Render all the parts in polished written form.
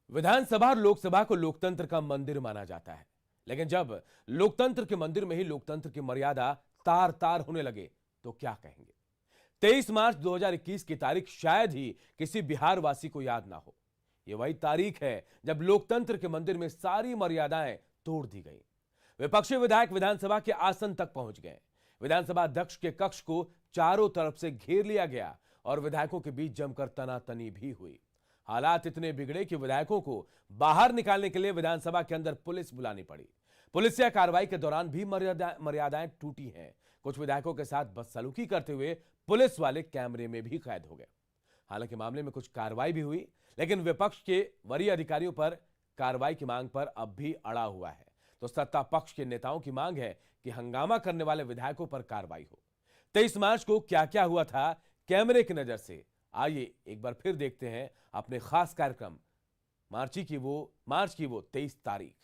विधानसभा और लोकसभा को लोकतंत्र का मंदिर माना जाता है, लेकिन जब लोकतंत्र के मंदिर में ही लोकतंत्र की मर्यादा तार तार होने लगे तो क्या कहेंगे। 23 मार्च 2021 की तारीख शायद ही किसी बिहार वासी को याद ना हो। यह वही तारीख है जब लोकतंत्र के मंदिर में सारी मर्यादाएं तोड़ दी गई। विपक्षी विधायक विधानसभा के आसन तक पहुंच गए। विधानसभा अध्यक्ष के कक्ष को चारों तरफ से घेर लिया गया और विधायकों के बीच जमकर तनातनी भी हुई। हालात इतने बिगड़े कि विधायकों को बाहर निकालने के लिए विधानसभा के अंदर पुलिस बुलानी पड़ी। पुलिसिया कार्रवाई के दौरान भी मर्यादाएं टूटी हैं। कुछ विधायकों के साथ बदसलूकी करते हुए पुलिस वाले कैमरे में भी कैद हो गए। हालांकि मामले में कुछ कार्रवाई भी हुई, लेकिन विपक्ष के वरीय अधिकारियों पर कार्रवाई की मांग पर अब भी अड़ा हुआ है। तो सत्ता पक्ष के नेताओं की मांग है कि हंगामा करने वाले विधायकों पर कार्रवाई हो। 23 मार्च को क्या क्या हुआ था कैमरे की नजर से, आइए एक बार फिर देखते हैं अपने खास कार्यक्रम मार्च की वो 23 तारीख।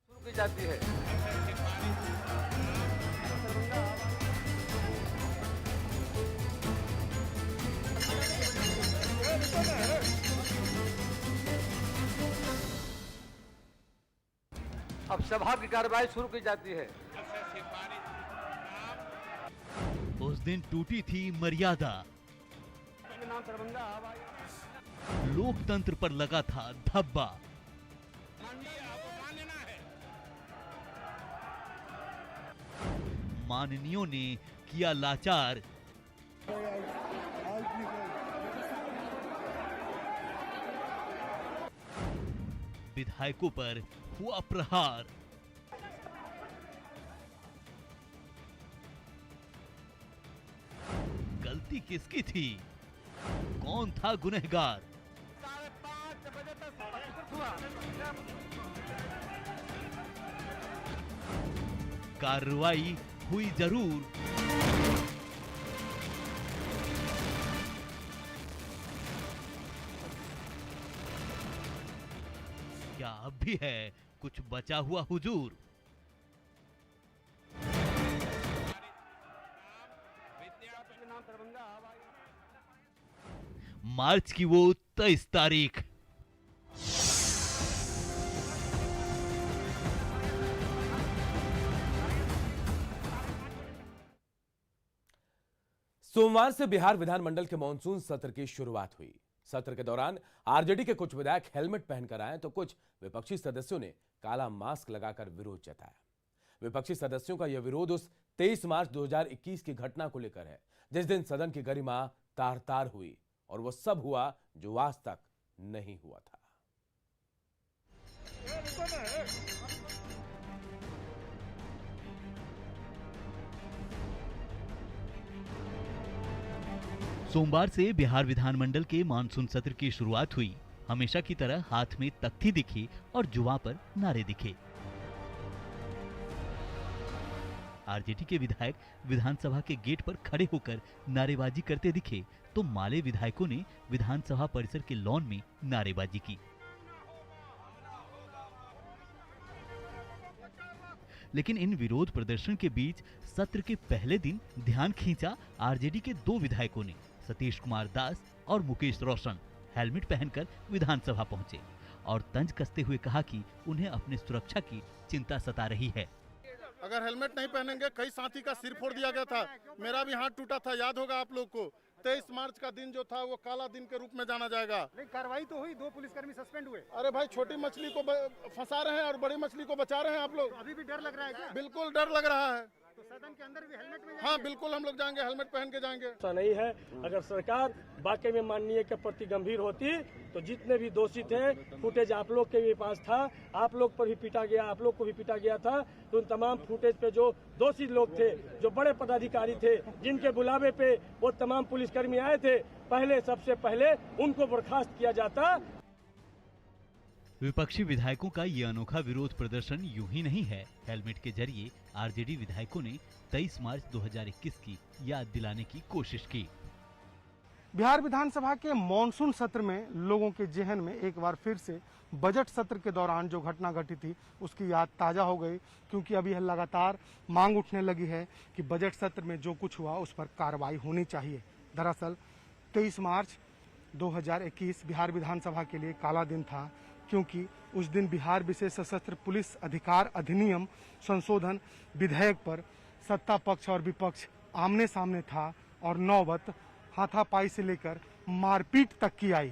शुरू की जाती है। अब सभा की कार्रवाई शुरू की जाती है। उस दिन टूटी थी मर्यादा, लोकतंत्र पर लगा था धब्बा। माननीयों ने किया लाचार, विधायकों पर हुआ प्रहार। गलती किसकी थी? कौन था गुनहगार? 5:30 बजे तक हुआ। कार्रवाई हुई जरूर, क्या अब भी है कुछ बचा हुआ हुजूर? मार्च की वो 23 तारीख। सोमवार से बिहार विधानमंडल के मानसून सत्र की शुरुआत हुई। सत्र के दौरान आरजेडी के कुछ विधायक हेलमेट पहनकर आए तो कुछ विपक्षी सदस्यों ने काला मास्क लगाकर विरोध जताया। विपक्षी सदस्यों का यह विरोध उस 23 मार्च 2021 की घटना को लेकर है, जिस दिन सदन की गरिमा तार तार हुई और वो सब हुआ जो आज तक नहीं हुआ था। सोमवार से बिहार विधानमंडल के मानसून सत्र की शुरुआत हुई। हमेशा की तरह हाथ में तख्ती दिखी और जुबां पर नारे दिखे। आरजेडी के विधायक विधानसभा के गेट पर खड़े होकर नारेबाजी करते दिखे तो माले विधायकों ने विधानसभा परिसर के लॉन में नारेबाजी की। लेकिन इन विरोध प्रदर्शन के बीच सत्र के पहले दिन ध्यान खींचा आरजेडी के दो विधायकों ने। सतीश कुमार दास और मुकेश रोशन हेलमेट पहनकर विधानसभा पहुंचे और तंज कसते हुए कहा कि उन्हें अपनी सुरक्षा की चिंता सता रही है। अगर हेलमेट नहीं पहनेंगे, कई साथी का सिर फोड़ दिया गया था, मेरा भी हाथ टूटा था, याद होगा आप लोग को। 23 मार्च का दिन जो था वो काला दिन के रूप में जाना जाएगा। लेकिन कार्रवाई तो हुई, 2 पुलिसकर्मी सस्पेंड हुए। अरे भाई, छोटी मछली को फंसा रहे हैं और बड़ी मछली को बचा रहे हैं आप लोग। तो अभी भी डर लग रहा है क्या? बिल्कुल डर लग रहा है। तो सदन के अंदर भी हेलमेट में जाएंगे? हाँ बिल्कुल, हम लोग जाएंगे, हेलमेट पहन के जाएंगे। ऐसा नहीं है। अगर सरकार वाकई में माननीय के प्रति गंभीर होती तो जितने भी दोषी थे, फुटेज आप लोग के भी पास था, आप लोग पर भी पीटा गया, आप लोग को भी पीटा गया था, तो उन तमाम फुटेज पे जो दोषी लोग थे, जो बड़े पदाधिकारी थे, जिनके बुलावे पे वो तमाम पुलिसकर्मी आए थे, पहले सबसे पहले उनको बर्खास्त किया जाता। विपक्षी विधायकों का ये अनोखा विरोध प्रदर्शन यूं ही नहीं है। हेलमेट के जरिए आरजेडी विधायकों ने 23 मार्च 2021 की याद दिलाने की कोशिश की। बिहार विधानसभा के मॉनसून सत्र में लोगों के जेहन में एक बार फिर से बजट सत्र के दौरान जो घटना घटी थी उसकी याद ताज़ा हो गई, क्योंकि अभी यह लगातार मांग उठने लगी है कि बजट सत्र में जो कुछ हुआ उस पर कार्रवाई होनी चाहिए। दरअसल 23 मार्च 2021 बिहार विधानसभा के लिए काला दिन था, क्योंकि उस दिन बिहार विशेष सशस्त्र पुलिस अधिकार अधिनियम संशोधन विधेयक पर सत्ता पक्ष और विपक्ष आमने सामने था और नौबत हाथापाई से लेकर मारपीट तक की आई।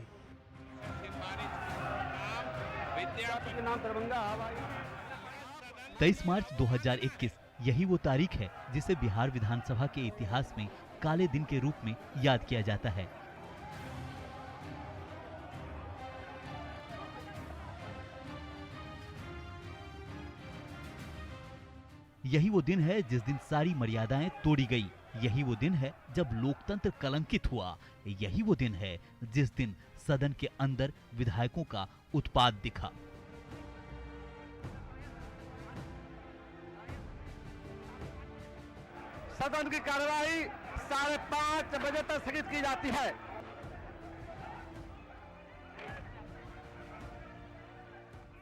23 मार्च 2021 यही वो तारीख है जिसे बिहार विधानसभा के इतिहास में काले दिन के रूप में याद किया जाता है। यही वो दिन है जिस दिन सारी मर्यादाएं तोड़ी गई। यही वो दिन है जब लोकतंत्र कलंकित हुआ। यही वो दिन है जिस दिन सदन के अंदर विधायकों का उत्पात दिखा। सदन की कार्यवाही 5:30 बजे तक स्थगित की जाती है।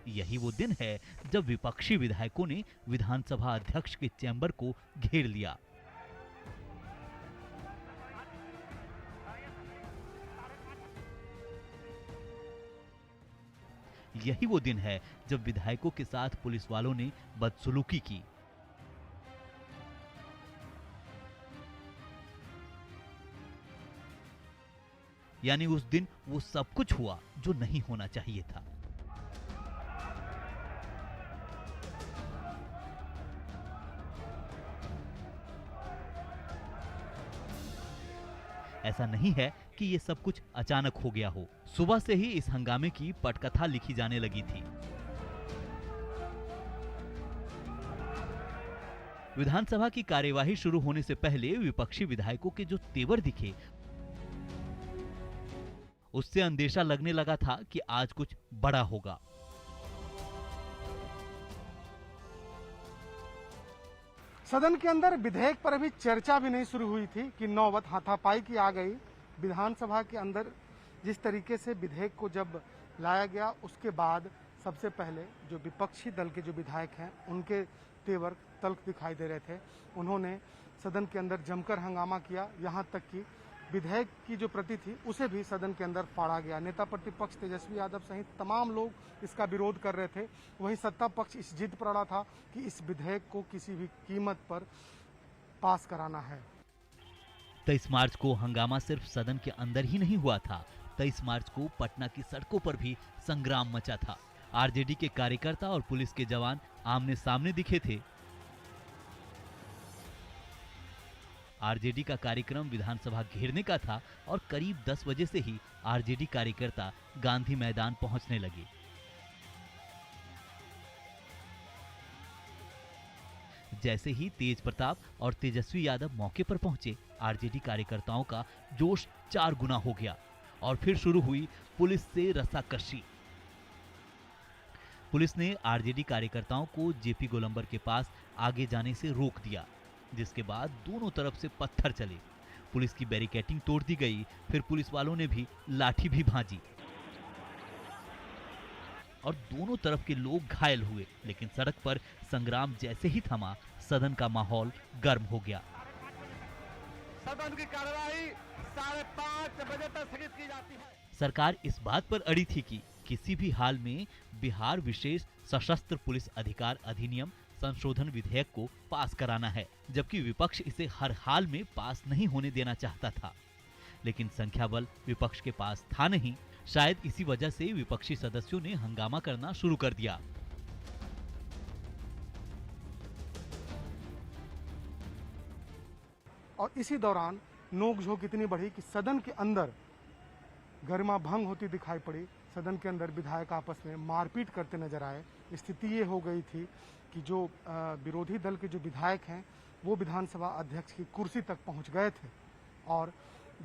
यही वो दिन है जब विपक्षी विधायकों ने विधानसभा अध्यक्ष के चैम्बर को घेर लिया। यही वो दिन है जब विधायकों के साथ पुलिस वालों ने बदसलूकी की। यानी उस दिन वो सब कुछ हुआ जो नहीं होना चाहिए था। ऐसा नहीं है कि ये सब कुछ अचानक हो गया हो। सुबह से ही इस हंगामे की पटकथा लिखी जाने लगी थी। विधानसभा की कार्यवाही शुरू होने से पहले विपक्षी विधायकों के जो तेवर दिखे, उससे अंदेशा लगने लगा था कि आज कुछ बड़ा होगा। सदन के अंदर विधेयक पर अभी चर्चा भी नहीं शुरू हुई थी कि नौबत हाथापाई की आ गई। विधानसभा के अंदर जिस तरीके से विधेयक को जब लाया गया उसके बाद सबसे पहले जो विपक्षी दल के जो विधायक हैं उनके तेवर तल्ख दिखाई दे रहे थे। उन्होंने सदन के अंदर जमकर हंगामा किया, यहाँ तक कि विधेयक की जो प्रति थी उसे भी सदन के अंदर फाड़ा गया। नेता प्रतिपक्ष तेजस्वी यादव सहित तमाम लोग इसका विरोध कर रहे थे। वहीं सत्ता पक्ष इस जिद पर अड़ा था कि इस विधेयक को किसी भी कीमत पर पास कराना है। 23 मार्च को हंगामा सिर्फ सदन के अंदर ही नहीं हुआ था। 23 मार्च को पटना की सड़कों पर भी संग्राम मचा था। आरजेडी के कार्यकर्ता और पुलिस के जवान आमने सामने दिखे थे। आरजेडी का कार्यक्रम विधानसभा घेरने का था और करीब 10 बजे से ही आरजेडी कार्यकर्ता गांधी मैदान पहुंचने लगे। जैसे ही तेज प्रताप और तेजस्वी यादव मौके पर पहुंचे, आरजेडी कार्यकर्ताओं का जोश 4 गुना हो गया और फिर शुरू हुई पुलिस से रस्साकशी। पुलिस ने आरजेडी कार्यकर्ताओं को जेपी गोलंबर के पास आगे जाने से रोक दिया, जिसके बाद दोनों तरफ से पत्थर चले। पुलिस की बैरिकेडिंग तोड़ दी गई। फिर पुलिस वालों ने भी लाठी भी भांजी और दोनों तरफ के लोग घायल हुए। लेकिन सड़क पर संग्राम जैसे ही थमा, सदन का माहौल गर्म हो गया। सदन की कार्यवाही 5:30 बजे तक स्थगित की जाती है। सरकार इस बात पर अड़ी थी कि किसी भी हाल में बिहार विशेष सशस्त्र पुलिस अधिकार अधिनियम संशोधन विधेयक को पास कराना है, जबकि विपक्ष इसे हर हाल में पास नहीं होने देना चाहता था। लेकिन संख्या बल विपक्ष के पास था नहीं। शायद इसी वजह से विपक्षी सदस्यों ने हंगामा करना शुरू कर दिया। और इसी दौरान नोकझोंक इतनी बढ़ी कि सदन के अंदर गरिमा भंग होती दिखाई पड़ी। सदन के अंदर विधायक आपस में मारपीट करते नजर आए। स्थिति ये हो गई थी कि जो विरोधी दल के जो विधायक हैं वो विधानसभा अध्यक्ष की कुर्सी तक पहुंच गए थे और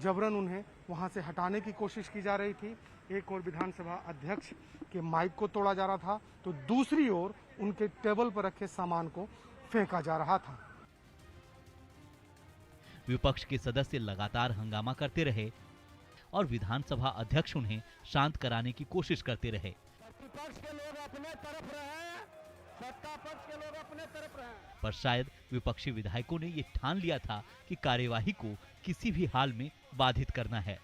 जबरन उन्हें वहां से हटाने की कोशिश की जा रही थी। एक और विधानसभा अध्यक्ष के माइक को तोड़ा जा रहा था, तो दूसरी ओर उनके टेबल पर रखे सामान को फेंका जा रहा था। विपक्ष के सदस्य लगातार हंगामा करते रहे। और विधानसभा अध्यक्ष उन्हें शांत कराने की कोशिश करते रहे। विपक्ष के लोग अपने तरफ रहे, सत्ता पक्ष के लोग अपने तरफ रहे। पर शायद विपक्षी विधायकों ने ये ठान लिया था कि कार्यवाही को किसी भी हाल में बाधित करना है,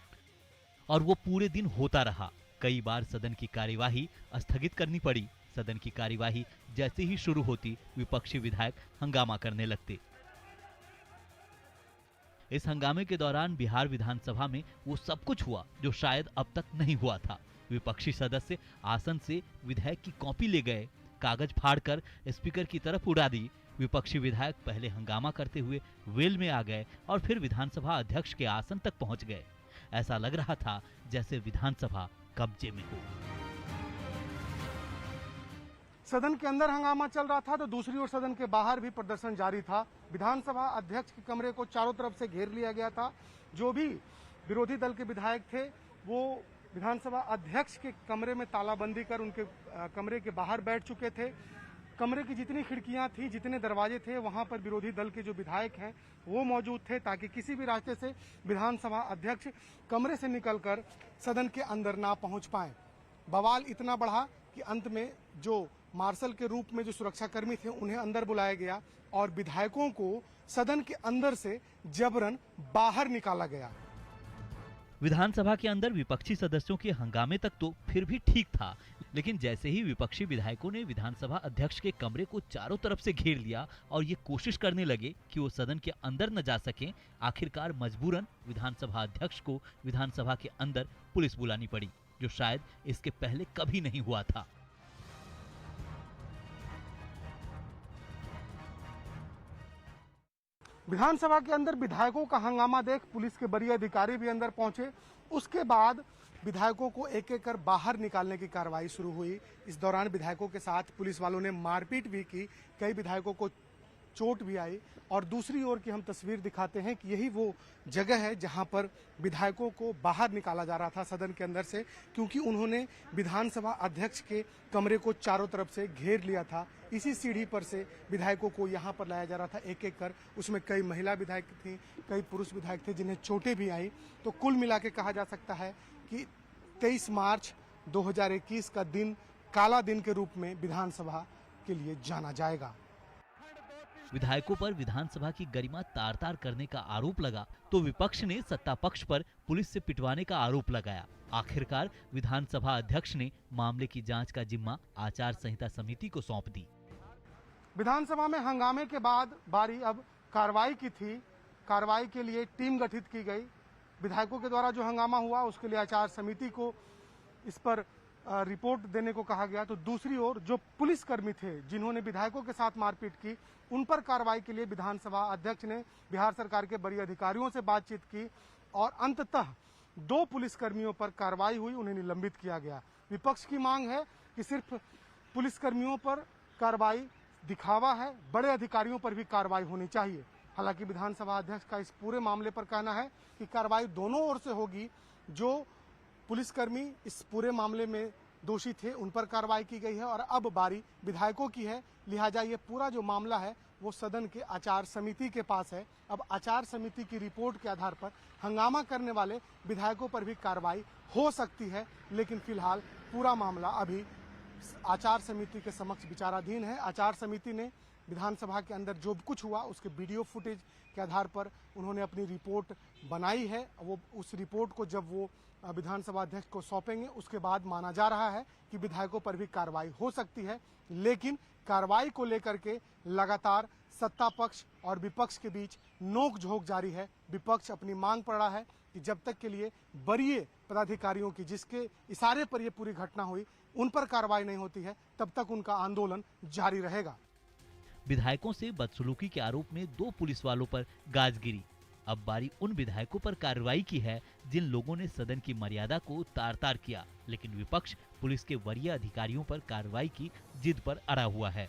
और वो पूरे दिन होता रहा। कई बार सदन की कार्यवाही स्थगित करनी पड़ी। सदन की कार्यवाही जैसे ही शुरू होती, विपक्षी विधायक हंगामा करने लगते। इस हंगामे के दौरान बिहार विधानसभा में वो सब कुछ हुआ जो शायद अब तक नहीं हुआ था। विपक्षी सदस्य आसन से विधायक की कॉपी ले गए, कागज फाड़कर स्पीकर की तरफ उड़ा दी। विपक्षी विधायक पहले हंगामा करते हुए वेल में आ गए और फिर विधानसभा अध्यक्ष के आसन तक पहुंच गए। ऐसा लग रहा था जैसे विधानसभा कब्जे में हो। सदन के अंदर हंगामा चल रहा था तो दूसरी ओर सदन के बाहर भी प्रदर्शन जारी था। विधानसभा अध्यक्ष के कमरे को चारों तरफ से घेर लिया गया था। जो भी विरोधी दल के विधायक थे वो विधानसभा अध्यक्ष के कमरे में तालाबंदी कर उनके कमरे के बाहर बैठ चुके थे। कमरे की जितनी खिड़कियां थी, जितने दरवाजे थे, वहां पर विरोधी दल के जो विधायक हैं वो मौजूद थे, ताकि किसी भी रास्ते से विधानसभा अध्यक्ष कमरे से निकलकर सदन के अंदर ना पहुंच पाए। बवाल इतना बढ़ा कि अंत में जो मार्शल के रूप में जो सुरक्षाकर्मी थे उन्हें अंदर बुलाया गया और विधायकों को सदन के अंदर से जबरन बाहर निकाला गया। विधानसभा के अंदर विपक्षी सदस्यों के हंगामे तक तो फिर भी ठीक था, लेकिन जैसे ही विपक्षी विधायकों ने विधानसभा अध्यक्ष के कमरे को चारों तरफ से घेर लिया और ये कोशिश करने लगे कि वो सदन के अंदर न जा सकें, आखिरकार मजबूरन विधानसभा अध्यक्ष को विधानसभा के अंदर पुलिस बुलानी पड़ी, जो शायद इसके पहले कभी नहीं हुआ था। विधानसभा के अंदर विधायकों का हंगामा देख पुलिस के वरीय अधिकारी भी अंदर पहुंचे। उसके बाद विधायकों को एक एक कर बाहर निकालने की कार्रवाई शुरू हुई। इस दौरान विधायकों के साथ पुलिस वालों ने मारपीट भी की, कई विधायकों को चोट भी आई। और दूसरी ओर की हम तस्वीर दिखाते हैं कि यही वो जगह है जहां पर विधायकों को बाहर निकाला जा रहा था सदन के अंदर से, क्योंकि उन्होंने विधानसभा अध्यक्ष के कमरे को चारों तरफ से घेर लिया था। इसी सीढ़ी पर से विधायकों को यहां पर लाया जा रहा था एक एक कर। उसमें कई महिला विधायक थी, कई पुरुष विधायक थे जिन्हें चोटें भी आई। तो कुल मिला के कहा जा सकता है कि 23 मार्च 2021 का दिन काला दिन के रूप में विधानसभा के लिए जाना जाएगा। विधायकों पर विधानसभा की गरिमा तार-तार करने का आरोप लगा तो विपक्ष ने सत्ता पक्ष पर पुलिस से पिटवाने का आरोप लगाया। आखिरकार विधानसभा अध्यक्ष ने मामले की जांच का जिम्मा आचार संहिता समिति को सौंप दी। विधानसभा में हंगामे के बाद बारी अब कार्रवाई की थी। कार्रवाई के लिए टीम गठित की गई। विधायकों के द्वारा जो हंगामा हुआ उसके लिए आचार समिति को इस पर रिपोर्ट देने को कहा गया। तो दूसरी ओर जो पुलिसकर्मी थे जिन्होंने विधायकों के साथ मारपीट की, उन पर कार्रवाई के लिए विधानसभा अध्यक्ष ने बिहार सरकार के वरीय अधिकारियों से बातचीत की और अंततः 2 पुलिसकर्मियों पर कार्रवाई हुई, उन्हें निलंबित किया गया। विपक्ष की मांग है कि सिर्फ पुलिसकर्मियों पर कार्रवाई दिखावा है, बड़े अधिकारियों पर भी कार्रवाई होनी चाहिए। हालांकि विधानसभा अध्यक्ष का इस पूरे मामले पर कहना है कि कार्रवाई दोनों ओर से होगी। जो पुलिसकर्मी इस पूरे मामले में दोषी थे उन पर कार्रवाई की गई है और अब बारी विधायकों की है। लिहाजा ये पूरा जो मामला है वो सदन के आचार समिति के पास है। अब आचार समिति की रिपोर्ट के आधार पर हंगामा करने वाले विधायकों पर भी कार्रवाई हो सकती है, लेकिन फिलहाल पूरा मामला अभी आचार समिति के समक्ष विचाराधीन है। आचार समिति ने विधानसभा के अंदर जो कुछ हुआ उसके वीडियो फुटेज के आधार पर उन्होंने अपनी रिपोर्ट बनाई है। वो उस रिपोर्ट को जब वो विधानसभा अध्यक्ष को सौंपेंगे उसके बाद माना जा रहा है कि विधायकों पर भी कार्रवाई हो सकती है। लेकिन कार्रवाई को लेकर के लगातार सत्ता पक्ष और विपक्ष के बीच नोक-झोंक जारी है। विपक्ष अपनी मांग पर रहा है कि जब तक के लिए वरीय पदाधिकारियों की जिसके इशारे पर ये पूरी घटना हुई उन पर कार्रवाई नहीं होती है, तब तक उनका आंदोलन जारी रहेगा। विधायकों से बदसलूकी के आरोप में 2 पुलिस वालों पर गाज गिरी। अब बारी उन विधायकों पर कार्रवाई की है जिन लोगों ने सदन की मर्यादा को तार-तार किया, लेकिन विपक्ष पुलिस के वरीय अधिकारियों पर कार्रवाई की जिद पर अड़ा हुआ है।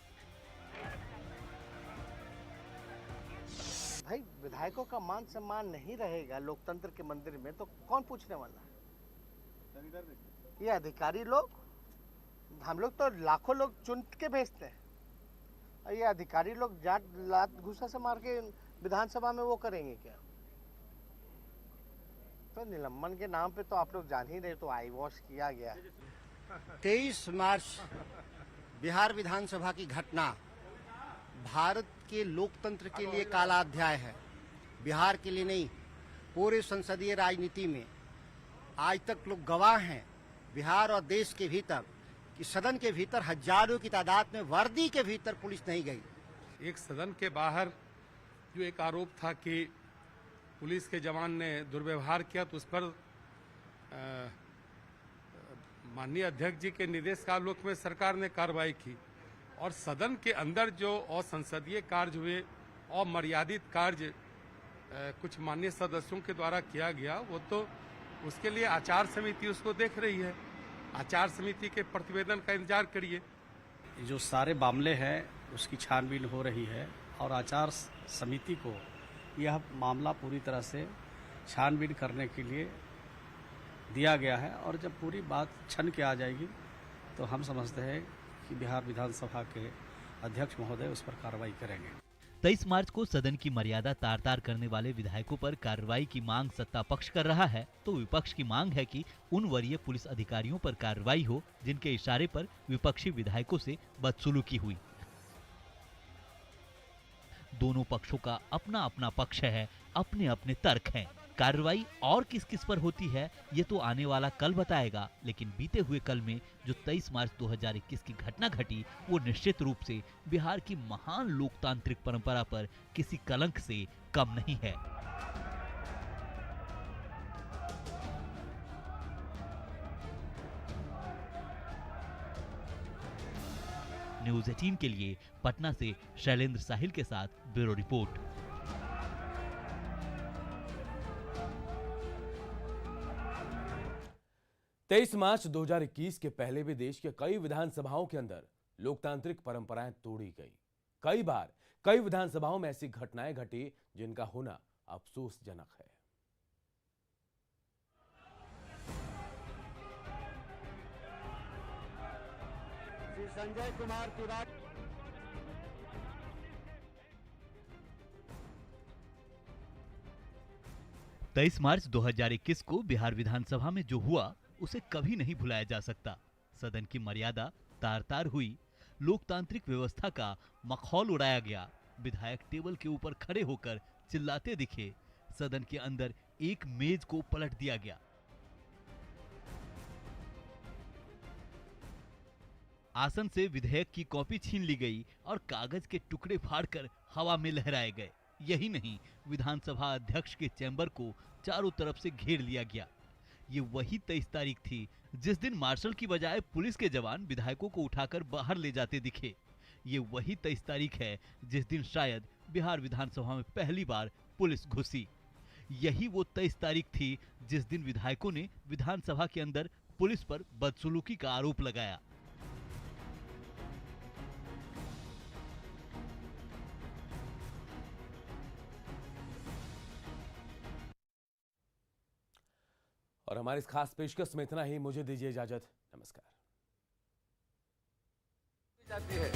भाई विधायकों का मान सम्मान नहीं रहेगा लोकतंत्र के मंदिर में तो कौन पूछने वाला है? ये अधिकारी लोग, हम लोग तो लाखों लोग चुन के भेजते हैं, ये अधिकारी लोग जाट लात घुसा से मार के विधानसभा में वो करेंगे क्या? तो निलंबन के नाम पे तो आप लोग जान ही रहे, तो आई वॉश किया गया। 23 मार्च बिहार विधानसभा की घटना भारत के लोकतंत्र के लिए काला अध्याय है। बिहार के लिए नहीं, पूरे संसदीय राजनीति में आज तक लोग गवाह हैं, बिहार और देश के भीतर कि सदन के भीतर हजारों की तादाद में वर्दी के भीतर पुलिस नहीं गई। एक सदन के बाहर जो एक आरोप था कि पुलिस के जवान ने दुर्व्यवहार किया, तो उस पर माननीय अध्यक्ष जी के निर्देश का आलोक में सरकार ने कार्रवाई की, और सदन के अंदर जो असंसदीय कार्य हुए और मर्यादित कार्य कुछ माननीय सदस्यों के द्वारा किया गया, वो तो उसके लिए आचार समिति उसको देख रही है। आचार समिति के प्रतिवेदन का इंतजार करिए। जो सारे मामले हैं उसकी छानबीन हो रही है और आचार समिति को यह मामला पूरी तरह से छानबीन करने के लिए दिया गया है, और जब पूरी बात छन के आ जाएगी तो हम समझते हैं कि बिहार विधानसभा के अध्यक्ष महोदय उस पर कार्रवाई करेंगे। 23 मार्च को सदन की मर्यादा तार तार करने वाले विधायकों पर कार्रवाई की मांग सत्ता पक्ष कर रहा है, तो विपक्ष की मांग है कि उन वरीय पुलिस अधिकारियों पर कार्रवाई हो जिनके इशारे पर विपक्षी विधायकों से बदसलूकी हुई। दोनों पक्षों का अपना अपना पक्ष है, अपने अपने तर्क हैं। कार्रवाई और किस किस पर होती है ये तो आने वाला कल बताएगा, लेकिन बीते हुए कल में जो 23 मार्च 2021 की घटना घटी वो निश्चित रूप से बिहार की महान लोकतांत्रिक परंपरा पर किसी कलंक से कम नहीं है। न्यूज़ 18 के लिए पटना से शैलेंद्र साहिल के साथ ब्यूरो रिपोर्ट। तेईस मार्च 2021 के पहले भी देश के कई विधानसभाओं के अंदर लोकतांत्रिक परंपराएं तोड़ी गई। कई बार कई विधानसभाओं में ऐसी घटनाएं घटी जिनका होना अफसोसजनक है। श्री संजय कुमार तिवारी। तेईस मार्च 2021 को बिहार विधानसभा में जो हुआ उसे कभी नहीं भुलाया जा सकता। सदन की मर्यादा तार तार हुई, लोकतांत्रिक व्यवस्था का मखौल उड़ाया गया, विधायक टेबल के ऊपर खड़े होकर चिल्लाते दिखे, सदन के अंदर एक मेज को पलट दिया गया। आसन से विधेयक की कॉपी छीन ली गई और कागज के टुकड़े फाड़कर हवा में लहराए गए। यही नहीं, विधानसभा अध्यक्ष के चैम्बर को चारों तरफ से घेर लिया गया। ये वही 23 तारीख थी जिस दिन मार्शल की बजाय पुलिस के जवान विधायकों को उठाकर बाहर ले जाते दिखे। ये वही 23 तारीख है जिस दिन शायद बिहार विधानसभा में पहली बार पुलिस घुसी। यही वो 23 तारीख थी जिस दिन विधायकों ने विधानसभा के अंदर पुलिस पर बदसलूकी का आरोप लगाया। और हमारी इस खास पेशकश में इतना ही। मुझे दीजिए इजाजत। नमस्कार। जाती है।